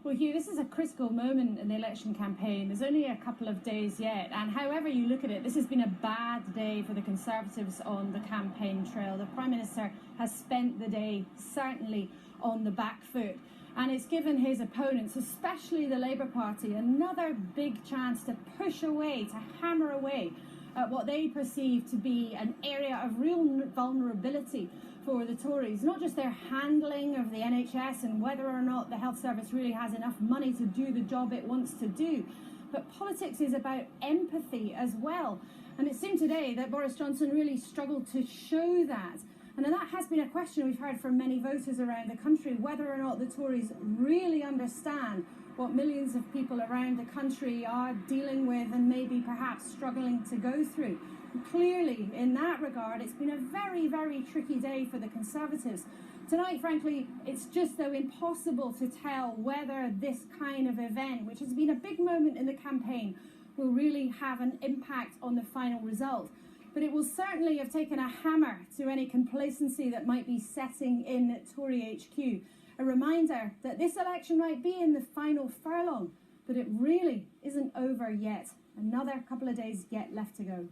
Well, Hugh, this is a critical moment in the election campaign. There's only a couple of days yet, and however you look at it, this has been a bad day for the Conservatives on the campaign trail. The Prime Minister has spent the day certainly on the back foot, and it's given his opponents, especially the Labour Party, another big chance to push away, to hammer away at what they perceive to be an area of real vulnerability for the Tories. Not just their handling of the NHS and whether or not the health service really has enough money to do the job it wants to do, but politics is about empathy as well. And it seemed today that Boris Johnson really struggled to show that. And that has been a question we've heard from many voters around the country, whether or not the Tories really understand what millions of people around the country are dealing with and maybe perhaps struggling to go through. And clearly, in that regard, it's been a very, very tricky day for the Conservatives. Tonight, frankly, it's just though impossible to tell whether this kind of event, which has been a big moment in the campaign, will really have an impact on the final result. But it will certainly have taken a hammer to any complacency that might be setting in at Tory HQ. A reminder that this election might be in the final furlong, but it really isn't over yet. Another couple of days yet left to go.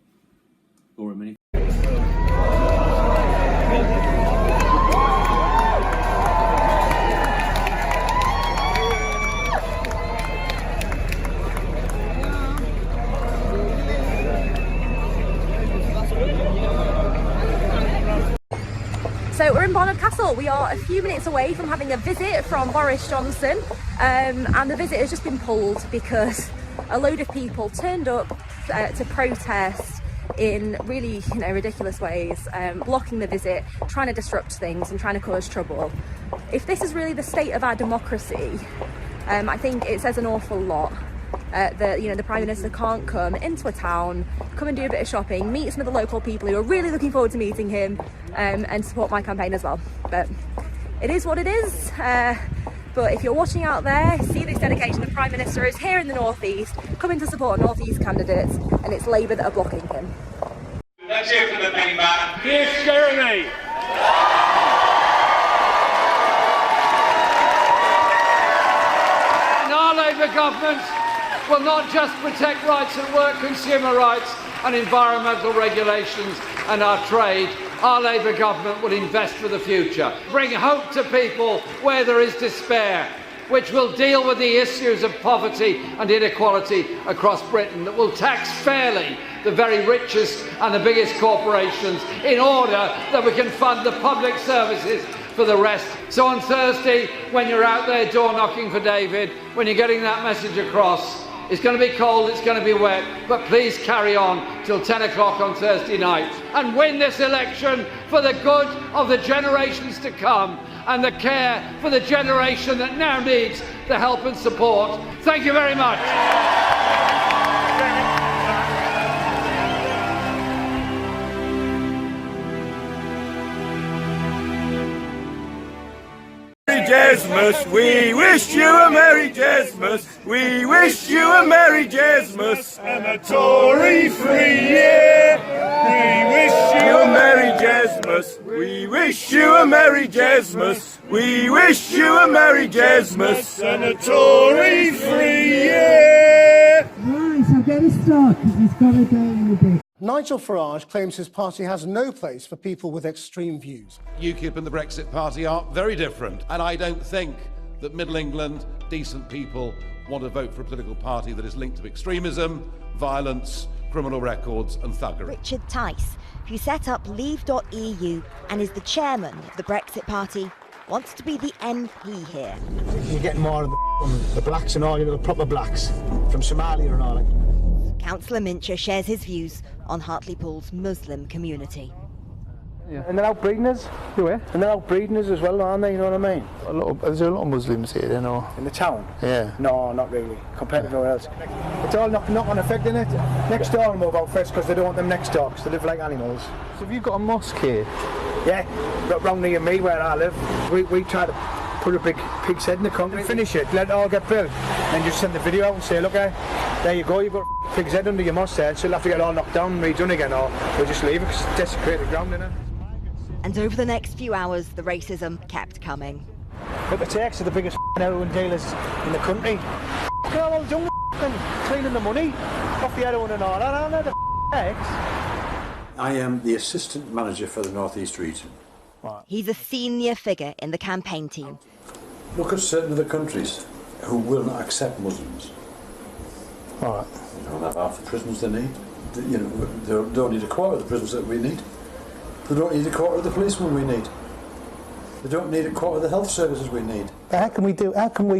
Laura Mini. So we're in Barnard Castle. We are a few minutes away from having a visit from Boris Johnson, and the visit has just been pulled because a load of people turned up to protest in really, ridiculous ways, blocking the visit, trying to disrupt things and trying to cause trouble. If this is really the state of our democracy, I think it says an awful lot. That the Prime Minister can't come into a town, come and do a bit of shopping, meet some of the local people who are really looking forward to meeting him, and support my campaign as well. But it is what it is. But if you're watching out there, see this dedication. The Prime Minister is here in the North East, coming to support North East candidates, and it's Labour that are blocking him. Let's hear from the big man. Here's Jeremy. And our Labour government will not just protect rights at work, consumer rights and environmental regulations and our trade. Our Labour government will invest for the future, bring hope to people where there is despair, which will deal with the issues of poverty and inequality across Britain, that will tax fairly the very richest and the biggest corporations in order that we can fund the public services for the rest. So on Thursday, when you're out there door knocking for David, when you're getting that message across, it's going to be cold, it's going to be wet, but please carry on till 10 o'clock on Thursday night and win this election for the good of the generations to come and the care for the generation that now needs the help and support. Thank you very much. Jesmas, we wish you a Merry Jesmas, we wish you a Merry Jesmas and a Tory-free year. We wish you a Merry Jesmas, we wish you a Merry Jesmas, we wish you a Merry Jesmas and a Tory-free year. Right, so get a start because he's got to go in a bit. Nigel Farage claims his party has no place for people with extreme views. UKIP and the Brexit Party are very different, and I don't think that Middle England, decent people, want to vote for a political party that is linked to extremism, violence, criminal records and thuggery. Richard Tice, who set up Leave.eu and is the chairman of the Brexit Party, wants to be the MP here. You're getting more of the blacks and all, the proper blacks from Somalia and all. Councillor Mincher shares his views on Hartlepool's Muslim community. Yeah. And they're outbreeding us. And they're outbreeding us as well, aren't they? You know what I mean? There's a lot of Muslims here, you know. In the town? Yeah. No, not really, compared to everywhere else. It's all knock-on effect, isn't it? Next door will move out first because they don't want them next door, because they live like animals. So have you got a mosque here? Yeah, got round near me where I live. We try to put a big pig's head in the concrete, finish it, let it all get built, and just send the video out and say, look, there you go, you've got a pig's head under your mosque there, so you'll have to get it all knocked down and redone again, or we'll just leave it because it's desecrated ground, innit? And over the next few hours, the racism kept coming. Look, the Turks are the biggest heroin dealers in the country. They're all done cleaning the money off the heroin and all that, aren't they, the Turks? I am the assistant manager for the North East region. He's a senior figure in the campaign team. Look at certain other countries who will not accept Muslims. All right. They don't have half the prisons they need. You know, they don't need a quarter of the prisons that we need. They don't need a quarter of the policemen we need. They don't need a quarter of the health services we need. How can we,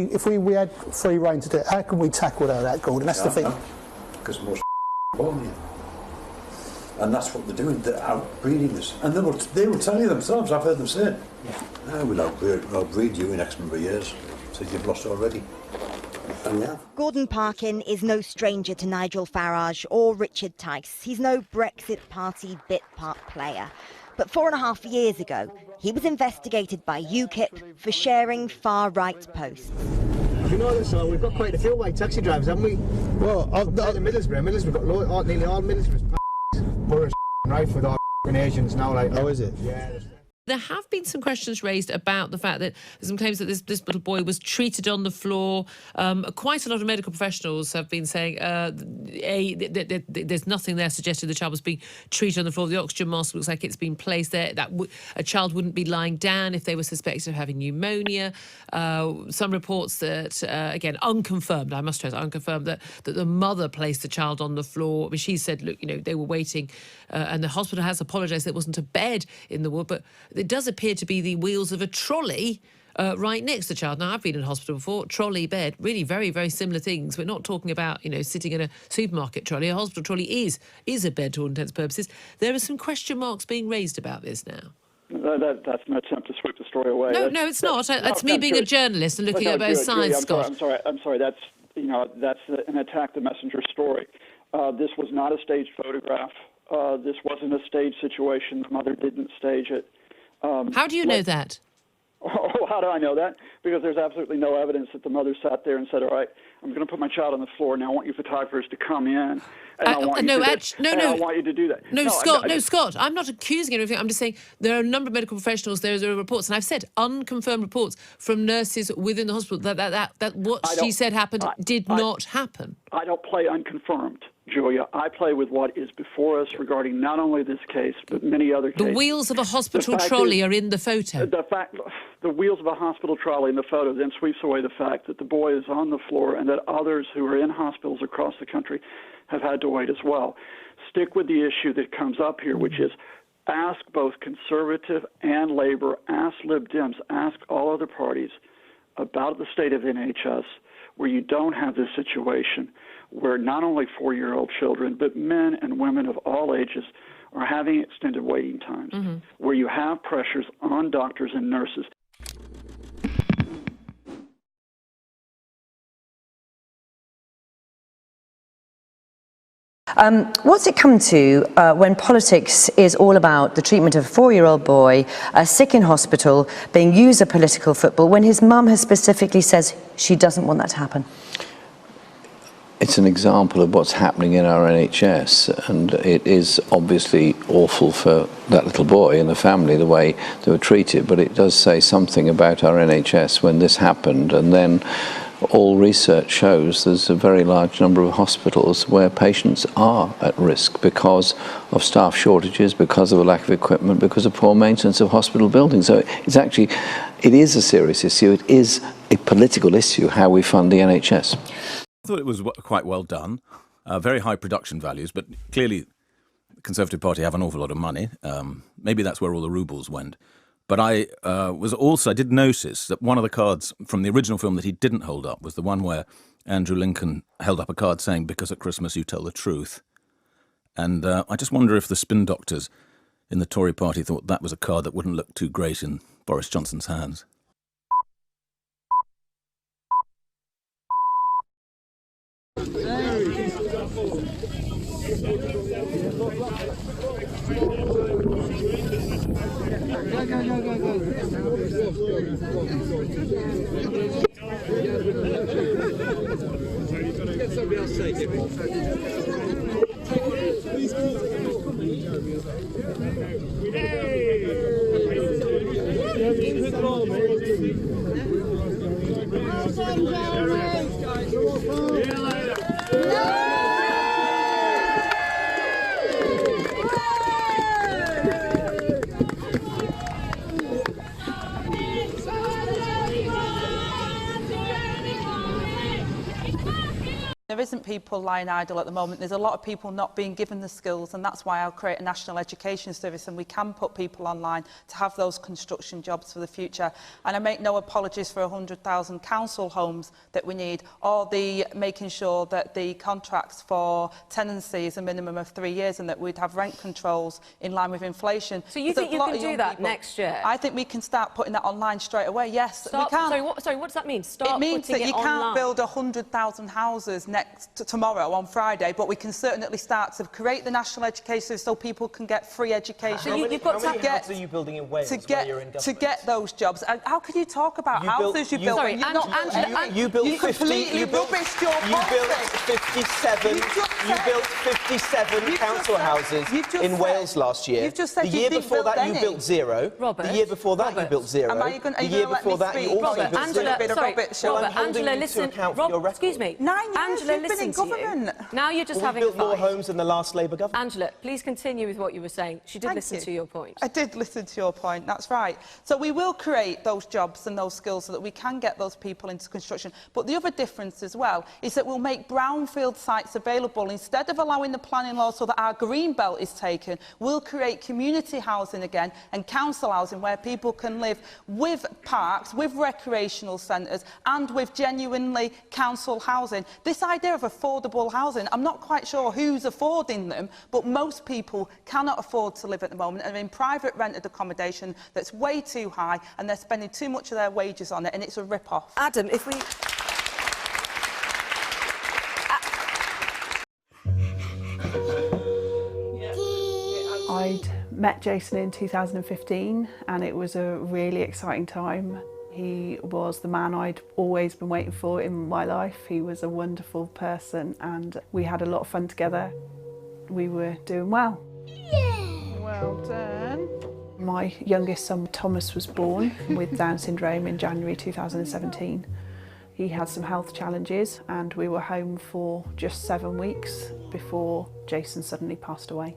if we had free reign to do it, how can we tackle that, Gordon? That's the thing. Because most born here. And that's what they're doing, they're outbreeding us. And they will tell you themselves, I've heard them say it. Yeah. We'll outbreed you in X number of years, so you've lost already. And yeah. Gordon Parkin is no stranger to Nigel Farage or Richard Tice. He's no Brexit Party bit part player. But 4.5 years ago, he was investigated by UKIP for sharing far-right posts. You know that, so we've got quite a few white taxi drivers, haven't we? Well, Middlesbrough, we've got nearly all Middlesbrough's Boris right with our Asians now. Like, oh, is it? Yeah. There have been some questions raised about the fact that there's some claims that this little boy was treated on the floor. Quite a lot of medical professionals have been saying, there's nothing there suggesting the child was being treated on the floor. The oxygen mask looks like it's been placed there. That a child wouldn't be lying down if they were suspected of having pneumonia. Some reports that, again, unconfirmed, I must stress, unconfirmed, that the mother placed the child on the floor. I mean, she said, look, they were waiting, and the hospital has apologised there wasn't a bed in the ward, but it does appear to be the wheels of a trolley right next to the child. Now, I've been in hospital before, trolley, bed, really very, very similar things. We're not talking about, sitting in a supermarket trolley. A hospital trolley is a bed to all intents and purposes. There are some question marks being raised about this now. That's an attempt to sweep the story away. No, it's not. It's me being a journalist and looking at both sides, Scott. I'm sorry. That's an attack the messenger story. This was not a staged photograph. This wasn't a staged situation. The mother didn't stage it. How do you know that? Oh, how do I know that? Because there's absolutely no evidence that the mother sat there and said, all right, I'm going to put my child on the floor. Now I want you photographers to come in. And I want you to do that. No, Scott, I'm not accusing anything. I'm just saying there are a number of medical professionals, there are reports, and I've said unconfirmed reports from nurses within the hospital that what she said happened did not happen. I don't play unconfirmed, Julia. I play with what is before us regarding not only this case, but many other cases. The wheels of a hospital trolley are in the photo. The wheels of a hospital trolley in the photo then sweeps away the fact that the boy is on the floor and that others who are in hospitals across the country have had to wait as well. Stick with the issue that comes up here, which is ask both Conservative and Labour, ask Lib Dems, ask all other parties about the state of NHS where you don't have this situation where not only 4-year-old children, but men and women of all ages are having extended waiting times, where you have pressures on doctors and nurses. What's it come to when politics is all about the treatment of a 4-year-old boy sick in hospital being used as political football when his mum has specifically says she doesn't want that to happen? It's an example of what's happening in our NHS, and it is obviously awful for that little boy and the family, the way they were treated, but it does say something about our NHS when this happened. And then all research shows there's a very large number of hospitals where patients are at risk because of staff shortages, because of a lack of equipment, because of poor maintenance of hospital buildings. So it is a serious issue. It is a political issue, how we fund the NHS. I thought it was quite well done, very high production values, but clearly the Conservative Party have an awful lot of money. Maybe that's where all the rubles went. But I did notice that one of the cards from the original film that he didn't hold up was the one where Andrew Lincoln held up a card saying, "Because at Christmas you tell the truth." And I just wonder if the spin doctors in the Tory party thought that was a card that wouldn't look too great in Boris Johnson's hands. There isn't people lying idle at the moment. There's a lot of people not being given the skills, and that's why I'll create a national education service, and we can put people online to have those construction jobs for the future. And I make no apologies for 100,000 council homes that we need, or the making sure that the contracts for tenancy is a minimum of 3 years, and that we'd have rent controls in line with inflation. So you think you can do that next year? I think we can start putting that online straight away. Yes, we can. Sorry, what does that mean? It means that you can't build 100,000 houses tomorrow on Friday, but we can certainly start to create the national education so people can get free education. So you've got how many houses are you building in Wales where you're in government? To get those jobs. How can you talk about houses you built? You built 50. Completely rubbished your You built 57. You built 57 council houses in Wales last year. You've just said the year before that you built 0. Robert, the year before that you built 0. The year before that you also built 0. Angela, listen. Excuse me. 9 years Angela, you've been in government. Now you're just having a fight. We built more homes than the last Labour government. Angela, please continue with what you were saying. She did listen to your point. I did listen to your point, that's right. So we will create those jobs and those skills so that we can get those people into construction. But the other difference as well is that we'll make brownfield sites available. Instead of allowing the planning law so that our green belt is taken, we'll create community housing again and council housing where people can live with parks, with recreational centres and with genuinely council housing. This idea of affordable housing, I'm not quite sure who's affording them, but most people cannot afford to live at the moment and are in private rented accommodation that's way too high, and they're spending too much of their wages on it, and it's a rip-off. Adam, if we... I'd met Jason in 2015, and it was a really exciting time. He was the man I'd always been waiting for in my life. He was a wonderful person, and we had a lot of fun together. We were doing well. Yeah! Well done. My youngest son, Thomas, was born with Down syndrome in January 2017. He had some health challenges, and we were home for just 7 weeks before Jason suddenly passed away.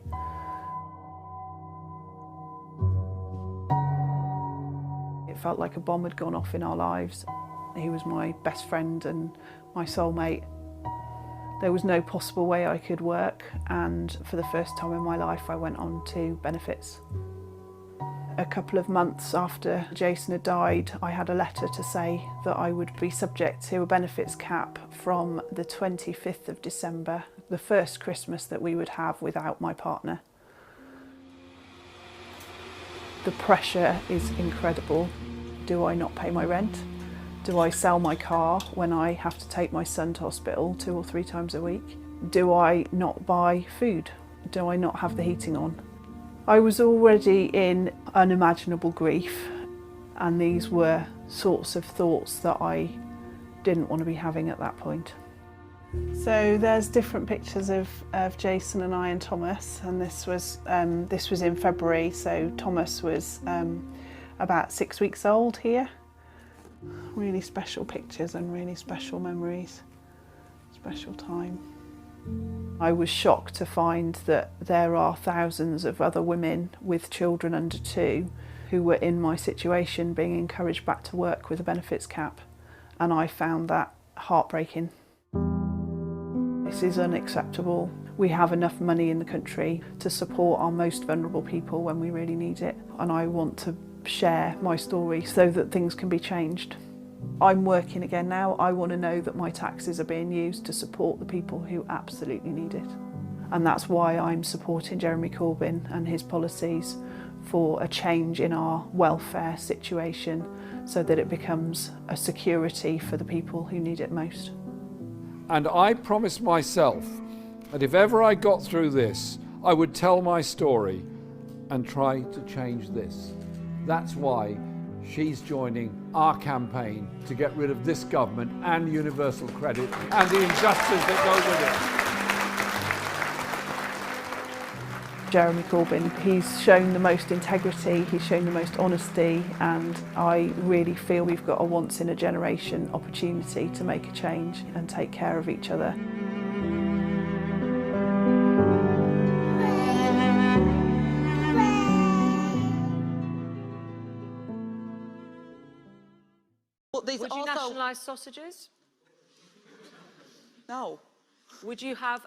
It felt like a bomb had gone off in our lives. He was my best friend and my soulmate. There was no possible way I could work, and for the first time in my life I went on to benefits. A couple of months after Jason had died, I had a letter to say that I would be subject to a benefits cap from the 25th of December, the first Christmas that we would have without my partner. The pressure is incredible. Do I not pay my rent? Do I sell my car when I have to take my son to hospital 2 or 3 times a week? Do I not buy food? Do I not have the heating on? I was already in unimaginable grief, and these were sorts of thoughts that I didn't want to be having at that point. So there's different pictures of Jason and I and Thomas, and this was in February, so Thomas was about 6 weeks old here. Really special pictures and really special memories, special time. I was shocked to find that there are thousands of other women with children under 2 who were in my situation being encouraged back to work with a benefits cap, and I found that heartbreaking. This is unacceptable. We have enough money in the country to support our most vulnerable people when we really need it, and I want to share my story so that things can be changed. I'm working again now. I want to know that my taxes are being used to support the people who absolutely need it. And that's why I'm supporting Jeremy Corbyn and his policies for a change in our welfare situation so that it becomes a security for the people who need it most. And I promised myself that if ever I got through this, I would tell my story and try to change this. That's why she's joining our campaign to get rid of this government and universal credit and the injustice that go with it. Jeremy Corbyn. He's shown the most integrity, he's shown the most honesty, and I really feel we've got a once-in-a-generation opportunity to make a change and take care of each other. Would you nationalise sausages? No. Would you have...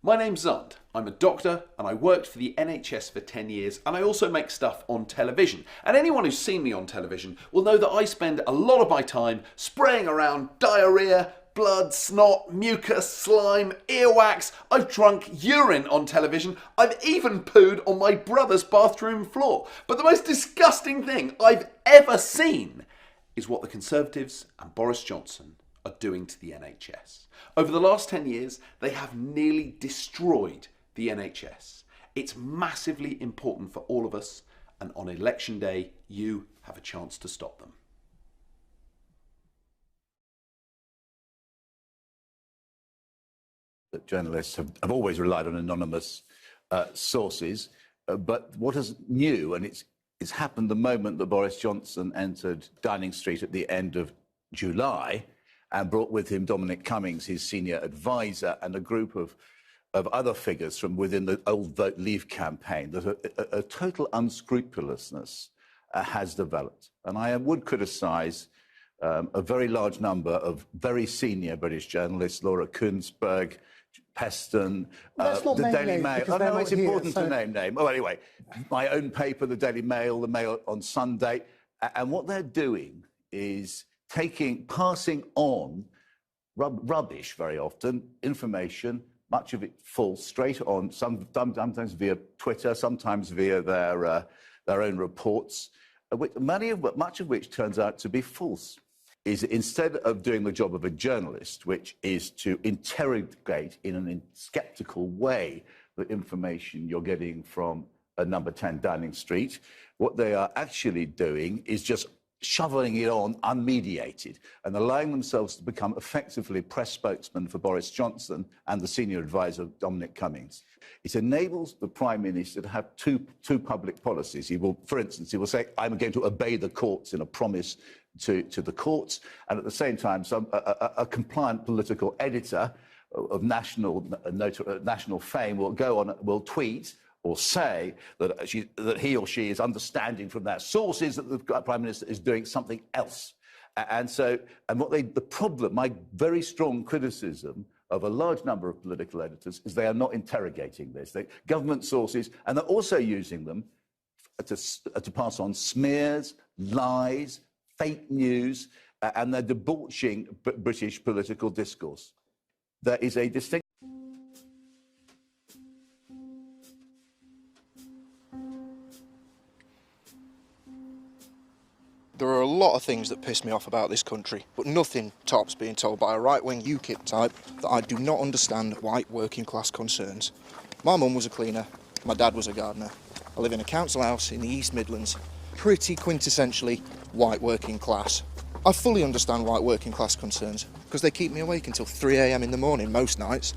My name's Zund. I'm a doctor and I worked for the NHS for 10 years and I also make stuff on television. And anyone who's seen me on television will know that I spend a lot of my time spraying around diarrhoea, blood, snot, mucus, slime, earwax. I've drunk urine on television. I've even pooed on my brother's bathroom floor. But the most disgusting thing I've ever seen is what the Conservatives and Boris Johnson are doing to the NHS. Over the last 10 years, they have nearly destroyed the NHS. It's massively important for all of us, and on election day, you have a chance to stop them. That journalists have always relied on anonymous sources, but what is new, and it's happened the moment that Boris Johnson entered Downing Street at the end of July and brought with him Dominic Cummings, his senior advisor, and a group of other figures from within the old Vote Leave campaign, that a total unscrupulousness has developed. And I would criticise a very large number of very senior British journalists, Laura Kuenssberg, Peston, the Daily Mail. Oh, no, it's important to name name. Oh, anyway, my own paper, the Daily Mail, the Mail on Sunday. And what they're doing is passing on rubbish very often, information, much of it false, straight on, sometimes via Twitter, sometimes via their own reports, much of which turns out to be false. Is instead of doing the job of a journalist, which is to interrogate in a sceptical way the information you're getting from number 10 Downing Street, what they are actually doing is just shoveling it on unmediated and allowing themselves to become effectively press spokesmen for Boris Johnson and the senior advisor Dominic Cummings. It enables the Prime Minister to have two public policies. He will, for instance, he will say, I'm going to obey the courts in a promise to the courts, and at the same time, a compliant political editor of national fame will tweet or say that he or she is understanding from their sources that the Prime Minister is doing something else. My very strong criticism of a large number of political editors is they are not interrogating this. Government sources, and they're also using them to pass on smears, lies, fake news, and they're debauching British political discourse. There is a distinct... There are a lot of things that piss me off about this country, but nothing tops being told by a right-wing UKIP type that I do not understand white working-class concerns. My mum was a cleaner, my dad was a gardener. I live in a council house in the East Midlands, pretty quintessentially white working class. I fully understand white working class concerns because they keep me awake until 3 a.m. in the morning most nights.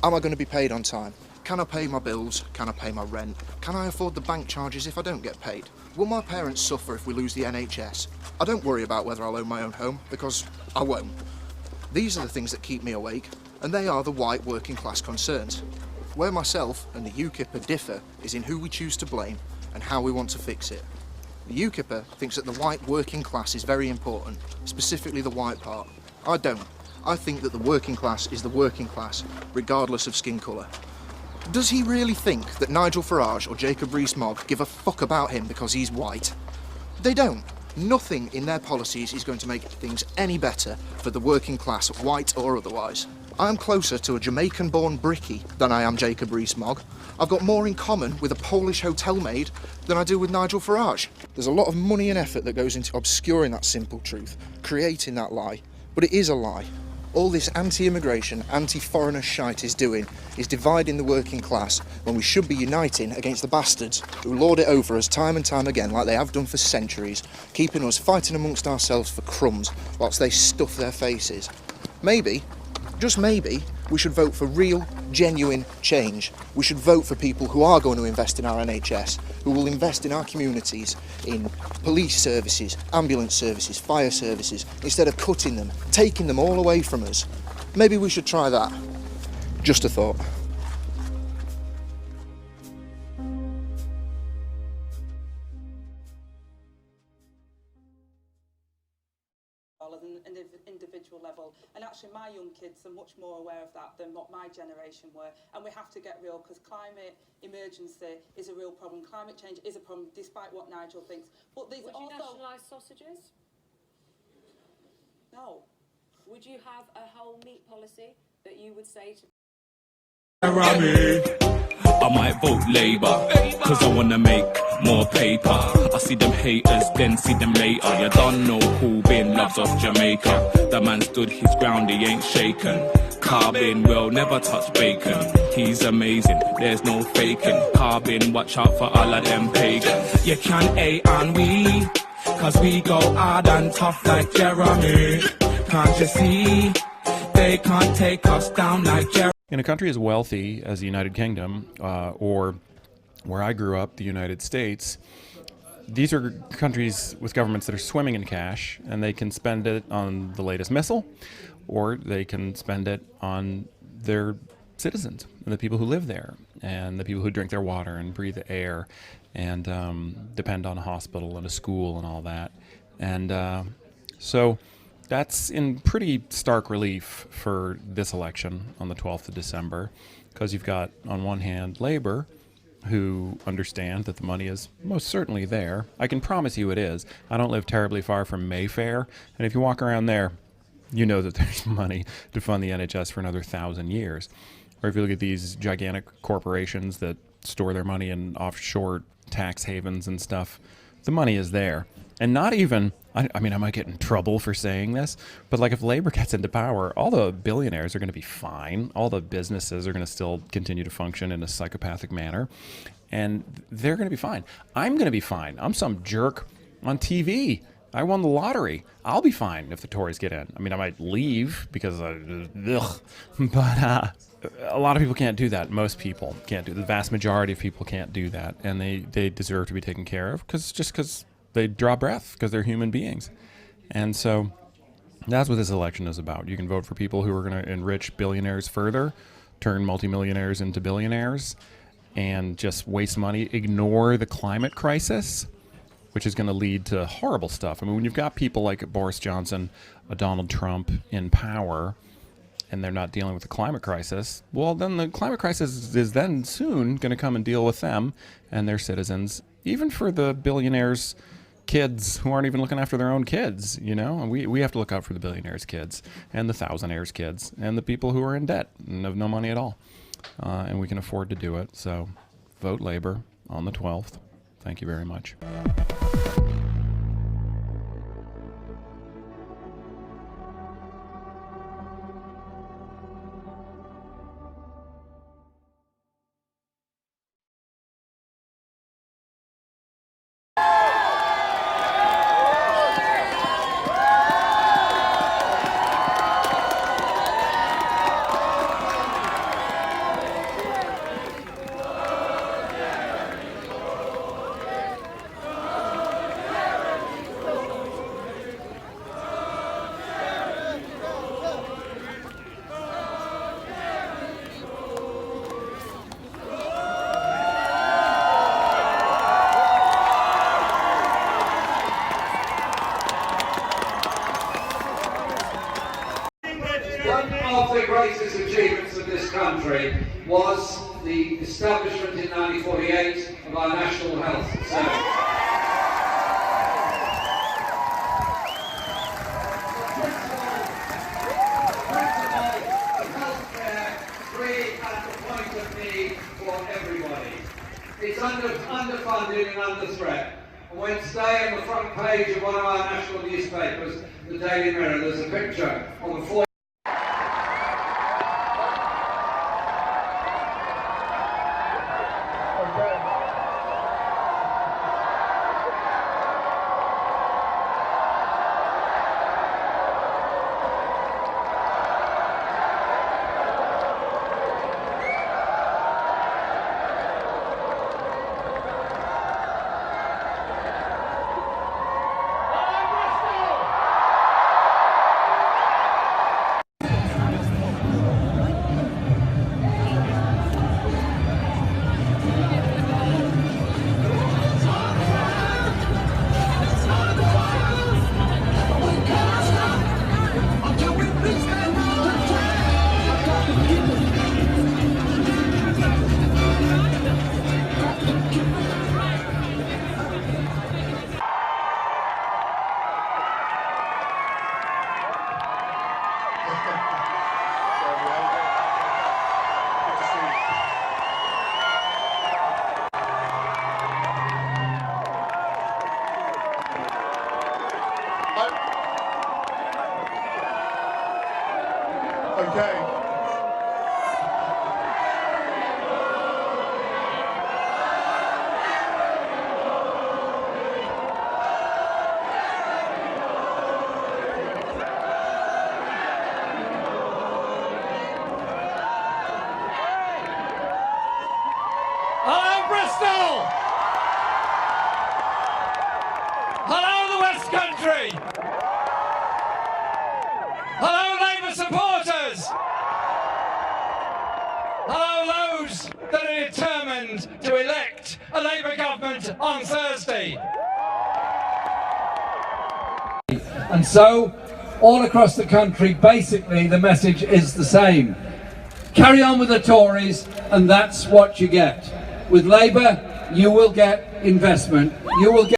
Am I going to be paid on time? Can I pay my bills? Can I pay my rent? Can I afford the bank charges if I don't get paid? Will my parents suffer if we lose the NHS? I don't worry about whether I'll own my own home because I won't. These are the things that keep me awake, and they are the white working class concerns. Where myself and the UKIPer differ is in who we choose to blame and how we want to fix it. The UKIPer thinks that the white working class is very important, specifically the white part. I don't. I think that the working class is the working class, regardless of skin colour. Does he really think that Nigel Farage or Jacob Rees-Mogg give a fuck about him because he's white? They don't. Nothing in their policies is going to make things any better for the working class, white or otherwise. I am closer to a Jamaican-born brickie than I am Jacob Rees-Mogg. I've got more in common with a Polish hotel maid than I do with Nigel Farage. There's a lot of money and effort that goes into obscuring that simple truth, creating that lie. But it is a lie. All this anti-immigration, anti-foreigner shite is doing is dividing the working class when we should be uniting against the bastards who lord it over us time and time again like they have done for centuries, keeping us fighting amongst ourselves for crumbs whilst they stuff their faces. Maybe, just maybe, We should vote for real, genuine change. We should vote for people who are going to invest in our NHS, who will invest in our communities, in police services, ambulance services, fire services, instead of cutting them, taking them all away from us. Maybe we should try that. Just a thought. An individual level, and actually my young kids are much more aware of that than what my generation were, and we have to get real, because climate emergency is a real problem. Climate change is a problem, despite what Nigel thinks. But these Would also... you nationalise sausages? No. Would you have a whole meat policy that you would say to... I might vote Labour, cause I wanna make more paper. I see them haters, then see them later. You don't know who been loves off Jamaica. That man stood his ground, he ain't shaken. Carbon will never touch bacon. He's amazing, there's no faking. Carbon, watch out for all of them pagans. You can A and we, cause we go hard and tough like Jeremy. Can't you see? They can't take us down like Jeremy. In a country as wealthy as the United Kingdom, or where I grew up, the United States, these are countries with governments that are swimming in cash, and they can spend it on the latest missile, or they can spend it on their citizens and the people who live there, and the people who drink their water and breathe the air, and depend on a hospital and a school and all that. And so that's in pretty stark relief for this election on the 12th of December, because you've got, on one hand, Labour, who understand that the money is most certainly there. I can promise you it is. I don't live terribly far from Mayfair, and if you walk around there, you know that there's money to fund the NHS for another 1,000 years. Or if you look at these gigantic corporations that store their money in offshore tax havens and stuff, the money is there. And not even, I mean, I might get in trouble for saying this, but like if Labour gets into power, all the billionaires are going to be fine. All the businesses are going to still continue to function in a psychopathic manner, and they're going to be fine. I'm going to be fine. I'm some jerk on TV. I won the lottery. I'll be fine if the Tories get in. I mean, I might leave because but a lot of people can't do that. Most people can't do. The vast majority of people can't do that, and they deserve to be taken care of because they draw breath, because they're human beings. And so that's what this election is about. You can vote for people who are going to enrich billionaires further, turn multimillionaires into billionaires, and just waste money, ignore the climate crisis, which is going to lead to horrible stuff. I mean, when you've got people like Boris Johnson, Donald Trump in power, and they're not dealing with the climate crisis, well, then the climate crisis is then soon going to come and deal with them and their citizens, even for the billionaires' kids who aren't even looking after their own kids, you know? And we have to look out for the billionaires' kids and the thousandaires' kids and the people who are in debt and have no money at all. And we can afford to do it. So vote Labour on the 12th. Thank you very much. One of the greatest achievements of this country was the establishment in 1948 of our National Health Service. It's underfunded and under threat. And when today on the front page of one of our national newspapers, the Daily Mirror, there's a picture of a 4 Well, Okay. Hello, Bristol! Hello, the West Country! Hello, Labour supporters! Hello, those that are determined to elect a Labour government on Thursday. And so, all across the country, basically the message is the same. Carry on with the Tories, and that's what you get. With Labour, you will get investment. You will get